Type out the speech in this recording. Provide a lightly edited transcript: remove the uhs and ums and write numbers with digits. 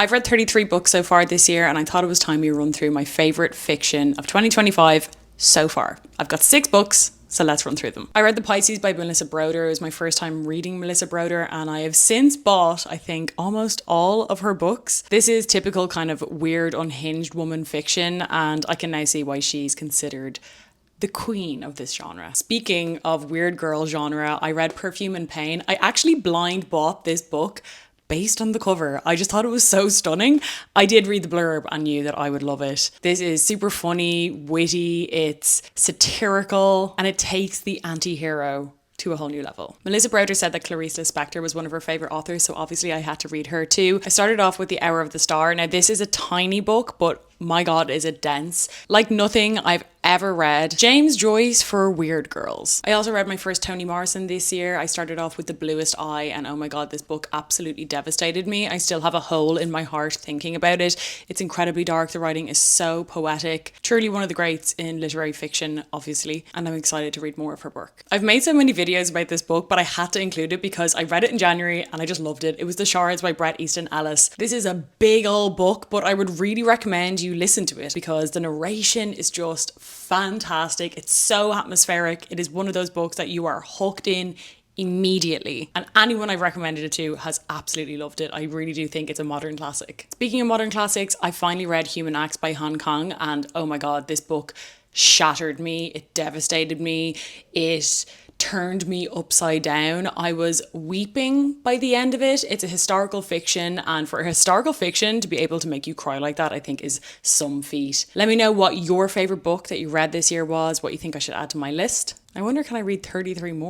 I've read 33 books so far this year, and I thought it was time we run through my favourite fiction of 2025 so far. I've got 6 books, so let's run through them. I read The Pisces by Melissa Broder. It was my first time reading Melissa Broder, and I have since bought, I think, almost all of her books. This is typical kind of weird, unhinged woman fiction, and I can now see why she's considered the queen of this genre. Speaking of weird girl genre, I read Perfume and Pain. I actually blind bought this book based on the cover. I just thought it was so stunning. I did read the blurb and knew that I would love it. This is super funny, witty, it's satirical, and it takes the anti-hero to a whole new level. Melissa Broder said that Clarice Lispector was one of her favourite authors, so obviously I had to read her too. I started off with The Hour of the Star. Now this is a tiny book, but my god, is it dense. Like nothing I've ever read. James Joyce for weird girls. I also read my first Toni Morrison this year. I started off with The Bluest Eye, and oh my god, this book absolutely devastated me. I still have a hole in my heart thinking about it. It's incredibly dark. The writing is so poetic. Truly one of the greats in literary fiction, obviously, and I'm excited to read more of her work. I've made so many videos about this book, but I had to include it because I read it in January and I just loved it. It was The Shards by Bret Easton Ellis. This is a big old book, but I would really recommend you listen to it because the narration is just fantastic. It's so atmospheric. It is one of those books that you are hooked in immediately, and anyone I've recommended it to has absolutely loved it. I really do think it's a modern classic. Speaking of modern classics, I finally read Human Acts by Han Kang, and oh my god, this book shattered me. It devastated me. It turned me upside down. I was weeping by the end of it. It's a historical fiction, and for a historical fiction to be able to make you cry like that, I think is some feat. Let me know what your favourite book that you read this year was, what you think I should add to my list. I wonder, can I read 33 more?